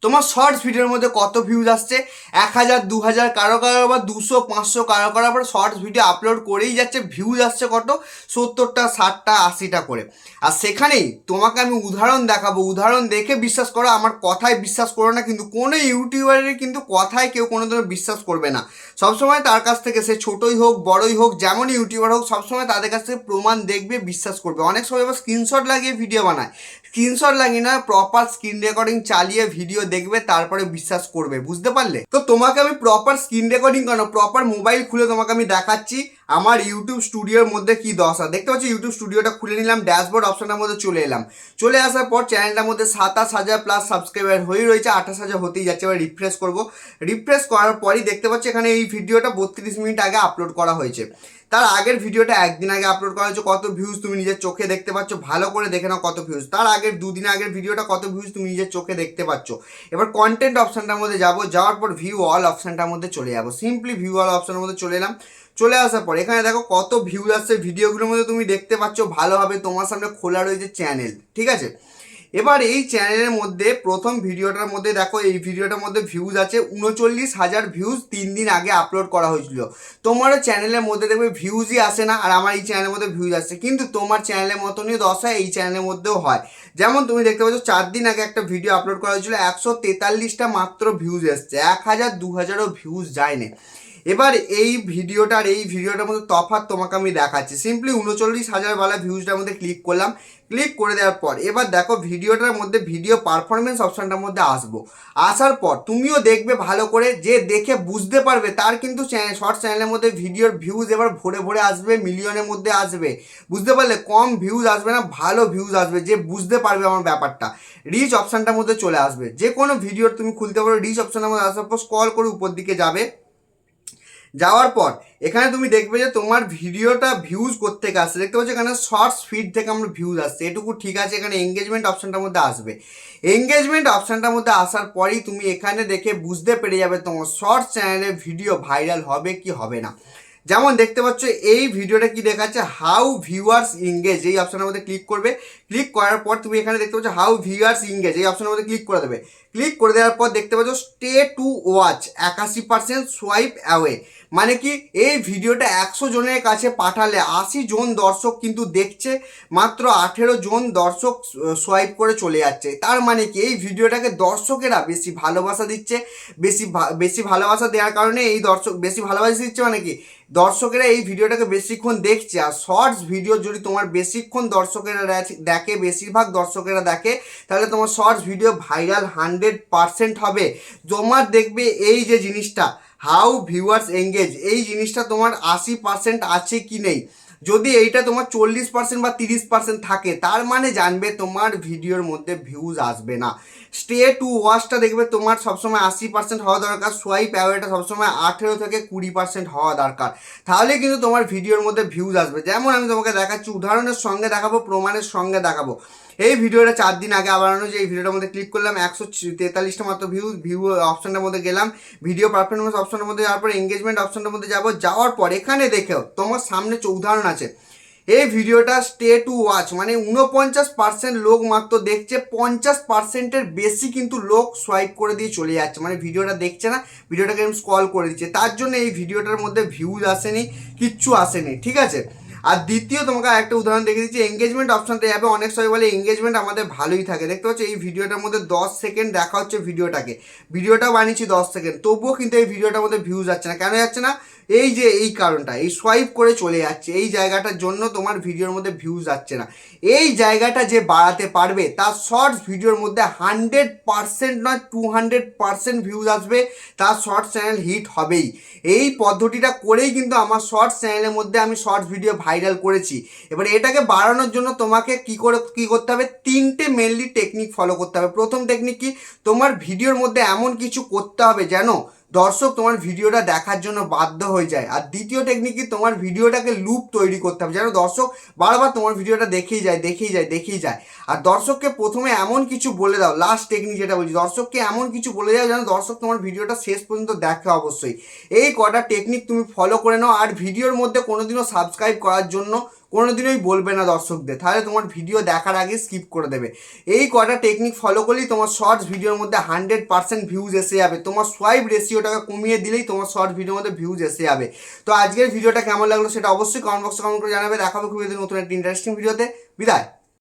তোমার শর্টস ভিডিওর মধ্যে কত ভিউজ আসছে, 1000 2000, কারো কারো আবার 200 500, কারো কারো আবার শর্টস ভিডিও আপলোড করেই যাচ্ছে, ভিউজ আসছে কত 70টা 60টা 80টা করে। আর সেখানেই তোমাকে আমি উদাহরণ দেখাবো, উদাহরণ দেখে বিশ্বাস করো, আমার কথায় বিশ্বাস করো না, কিন্তু কোনো ইউটিউবারের কিন্তু কথায় কেউ কোনোদিনও বিশ্বাস করবে না। সবসময় তার কাছ থেকে, সে ছোটই হোক বড়ই হোক যেমনই ইউটিউবার হোক, সবসময় তাদের কাছ থেকে প্রমাণ দেখবে, বিশ্বাস করবে। অনেক সময় আবার স্ক্রিনশট লাগিয়ে ভিডিও বানায়, স্ক্রিনশট লাগিয়ে না, প্রপার স্ক্রিন রেকর্ডিং চালিয়ে ভিডিও দেখবে, তারপরে বিশ্বাস করবে। বুঝতে পারলে? তো তোমাকে আমি প্রপার স্ক্রিন রেকর্ডিং কেন, প্রপার মোবাইল খুলে তোমাকে আমি দেখাচ্ছি আমার ইউটিউব স্টুডিওর মধ্যে কি দশা। দেখতে পাচ্ছি ইউটিউব স্টুডিওটা খুলে নিলাম, ড্যাশবোর্ড অপশনের মধ্যে চলে এলাম। চলে আসার পর চ্যানেলটার মধ্যে 27,000 প্লাস সাবস্ক্রাইবার হয়ে রয়েছে, 28,000 হতেই যাচ্ছে। এবার রিফ্রেশ করবো, রিফ্রেশ করার পরই দেখতে পাচ্ছি এখানে এই ভিডিওটা 32 মিনিট আগে আপলোড করা হয়েছে। তার আগের ভিডিওটা একদিন আগে আপলোড করা হয়েছে, কত ভিউজ তুমি নিজের চোখে দেখতে পাচ্ছ, ভালো করে দেখে নাও কত ভিউজ। তার আগের 2 দিন আগের ভিডিওটা কত ভিউজ তুমি নিজের চোখে দেখতে পাচ্ছ। এবার কন্টেন্ট অপশনটার মধ্যে যাবো, যাওয়ার পর ভিউ অল অপশনটার মধ্যে চলে যাবো, সিম্পলি ভিউ অল অপশনের মধ্যে চলে এলাম। চলে আসার পর এখানে দেখো কত ভিউজ আসছে ভিডিওগুলোর মধ্যে তুমি দেখতে পাচ্ছ ভালোভাবে, তোমার সামনে খোলা রয়েছে চ্যানেল, ঠিক আছে। এবার এই চ্যানেলের মধ্যে প্রথম ভিডিওটার মধ্যে দেখো, এই ভিডিওটার মধ্যে ভিউজ আছে 39,000 ভিউজ, 3 দিন আগে আপলোড করা হয়েছিল। তোমারও চ্যানেলের মধ্যে দেখবে ভিউজই আসে না, আর আমার এই চ্যানেলের মধ্যে ভিউজ আসছে, কিন্তু তোমার চ্যানেলের মতনই দশা এই চ্যানেলের মধ্যেও হয়। যেমন তুমি দেখতে পাচ্ছ 4 দিন আগে একটা ভিডিও আপলোড করা হয়েছিল, 143টা মাত্র ভিউজ এসছে, 1000 2000ও ভিউজ যায়নি। এবার এই ভিডিওটার এই ভিডিওটার মধ্যে তফাৎ তোমাকে আমি দেখাচ্ছি। সিম্পলি 39,000 বালা ভিউজটার মধ্যে ক্লিক করলাম, ক্লিক করে দেওয়ার পর এবার দেখো ভিডিওটার মধ্যে ভিডিও পারফরমেন্স অপশনটার মধ্যে আসবো। আসার পর তুমিও দেখবে ভালো করে, যে দেখে বুঝতে পারবে তার কিন্তু শর্ট চ্যানেলের মধ্যে ভিডিওর ভিউজ এবার ভরে ভরে আসবে, মিলিয়নের মধ্যে আসবে। বুঝতে পারলে? কম ভিউজ আসবে না, ভালো ভিউজ আসবে, যে বুঝতে পারবে আমার ব্যাপারটা। রিচ অপশনটার মধ্যে চলে আসবে, যে কোনো ভিডিওর তুমি খুলতে পারো, রিচ অপশনের মধ্যে আসার পর স্ক্রল করে উপর দিকে যাবে। যাওয়ার পর এখানে তুমি দেখবে যে তোমার ভিডিওটা ভিউজ কোত্থেকে আসছে। দেখতে পাচ্ছ এখানে শর্টস ফিড থেকে আমার ভিউজ আসছে, এটুকু ঠিক আছে। এখানে এঙ্গেজমেন্ট অপশনটার মধ্যে আসবে, এঙ্গেজমেন্ট অপশনটার মধ্যে আসার পরেই তুমি এখানে দেখে বুঝতে পেরে যাবে তোমার শর্টস চ্যানেলে ভিডিও ভাইরাল হবে কি হবে না। যেমন দেখতে পাচ্ছ এই ভিডিওটা কি দেখাচ্ছে, হাউ ভিউয়ার্স ইংগেজ, এই অপশনের মধ্যে ক্লিক করবে। ক্লিক করার পর তুমি এখানে দেখতে পাচ্ছ হাউ ভিউয়ার্স ইংগেজ, এই অপশনের মধ্যে ক্লিক করে দেবে। ক্লিক করে দেওয়ার পর দেখতে পাচ্ছ stay to watch 81% swipe away, মানে কি এই ভিডিওটা 100 জনের কাছে পাঠালে 80 জন দর্শক কিন্তু দেখছে, মাত্র 18 জন দর্শক সোয়াইপ করে চলে যাচ্ছে। তার মানে কি এই ভিডিওটাকে দর্শকেরা বেশি ভালোবাসা দিচ্ছে, বেশি ভালোবাসা দেওয়ার কারণে এই দর্শক বেশি ভালোবাসা দিচ্ছে, মানে কি দর্শকেরা এই ভিডিওটাকে বেশিক্ষণ দেখছে। আর শর্টস ভিডিও যদি তোমার বেশিক্ষণ দর্শকেরা দেখে, বেশিরভাগ দর্শকেরা দেখে, তাহলে তোমার শর্টস ভিডিও ভাইরাল 100% হবে। তোমার দেখবে এই যে জিনিসটা হাউ ভিউয়ার্স এঙ্গেজ, এই জিনিসটা তোমার 80% আছে কি নেই। যদি এইটা তোমার 40% বা 30% থাকে, তার মানে জানবে তোমার ভিডিওর মধ্যে ভিউজ আসবে না। স্টে টু ওয়াচটা দেখবে তোমার সবসময় 80% হওয়া দরকার, সোয়াইপ অ্যাওয়েটা সবসময় 18 থেকে 20% হওয়া দরকার, তাহলে কিন্তু তোমার ভিডিওর মধ্যে ভিউজ আসবে। যেমন আমি তোমাকে দেখাচ্ছি, উদাহরণের সঙ্গে দেখাবো, প্রমাণের সঙ্গে দেখাবো। এই ভিডিওটা 4 দিন আগে বানানো, যে এই ভিডিওটার মধ্যে ক্লিক করলাম, 143টা মাত্র ভিউ অপশনটার মধ্যে গেলাম, ভিডিও পারফরমেন্স অপশনের মধ্যে যাওয়ার পর এঙ্গেজমেন্ট অপশনের মধ্যে যাবো। যাওয়ার পর এখানে দেখেও তোমার সামনে উদাহরণ আছে, এই ভিডিওটা স্টে টু ওয়াচ মানে 49% লোক মাত্র দেখছে, 50%-এর বেশি কিন্তু লোক সোয়াইপ করে দিয়ে চলে যাচ্ছে, মানে ভিডিওটা দেখছে না, ভিডিওটাকে স্ক্রল করে দিচ্ছে। তার জন্য এই ভিডিওটার মধ্যে ভিউজ আসেনি, কিচ্ছু আসেনি, ঠিক আছে। আর দ্বিতীয় তোমাকে একটা উদাহরণ দেখে দিচ্ছি, এঙ্গেজমেন্ট অপশনটা যাবে। অনেক সময় বলে এঙ্গেজমেন্ট আমাদের ভালোই থাকে, দেখতে পাচ্ছ এই ভিডিওটার মধ্যে 10 সেকেন্ড দেখা হচ্ছে ভিডিওটাকে, ভিডিওটাও বানিয়েছি 10 সেকেন্ড, তবুও কিন্তু এই ভিডিওটার মধ্যে ভিউজ যাচ্ছে না। কেন যাচ্ছে না? এই যে এই কারণটা, এই সোয়াইপ করে চলে যাচ্ছে, এই জায়গাটার জন্য তোমার ভিডিওর মধ্যে ভিউজ যাচ্ছে না। এই জায়গাটা যে বাড়াতে পারবে, তার শর্টস ভিডিওর মধ্যে 100% নয় 200% ভিউজ আসবে, তার শর্টস চ্যানেল হিট হবেই। এই পদ্ধতিটা করেই কিন্তু আমার শর্টস চ্যানেলের মধ্যে আমি শর্টস ভিডিও ভাইরাল করেছি। এবার এটাকে বাড়ানোর জন্য তোমাকে কি করতে হবে, 3টে মেনলি টেকনিক ফলো করতে হবে। প্রথম টেকনিক কি, তোমার ভিডিওর মধ্যে এমন কিছু করতে হবে যেন দর্শক তোমার ভিডিওটা দেখার জন্য বাধ্য হয়ে যায়। আর দ্বিতীয় টেকনিক কি, তোমার ভিডিওটাকে লুপ তৈরি করতে হবে যেন দর্শক বারবার তোমার ভিডিওটা দেখেই যায়। আর দর্শককে প্রথমে এমন কিছু বলে দাও, লাস্ট টেকনিক যেটা বলছি, দর্শককে এমন কিছু বলে দাও যেন দর্শক তোমার ভিডিওটা শেষ পর্যন্ত দেখে অবশ্যই। এই কটা টেকনিক তুমি ফলো করে নাও। আর ভিডিওর মধ্যে কোনোদিনও সাবস্ক্রাইব করার জন্য কোনোদিনই বলবে না দর্শকদের, তাহলে তোমার ভিডিও দেখার আগে স্কিপ করে দেবে। এই কটা টেকনিক ফলো করলেই তোমার শর্টস ভিডিওর মধ্যে 100% ভিউজ এসে যাবে। তোমার সোয়াইপ রেশিওটাকে কমিয়ে দিলেই তোমার শর্টস ভিডিওর মধ্যে ভিউজ এসে যাবে। তো আজকের ভিডিওটা কেমন লাগলো সেটা অবশ্যই কমেন্ট বক্সে কমেন্ট করে জানাবে। দেখাবে খুবই নতুন একটা ইন্টারেস্টিং ভিডিওতে। বিদায়।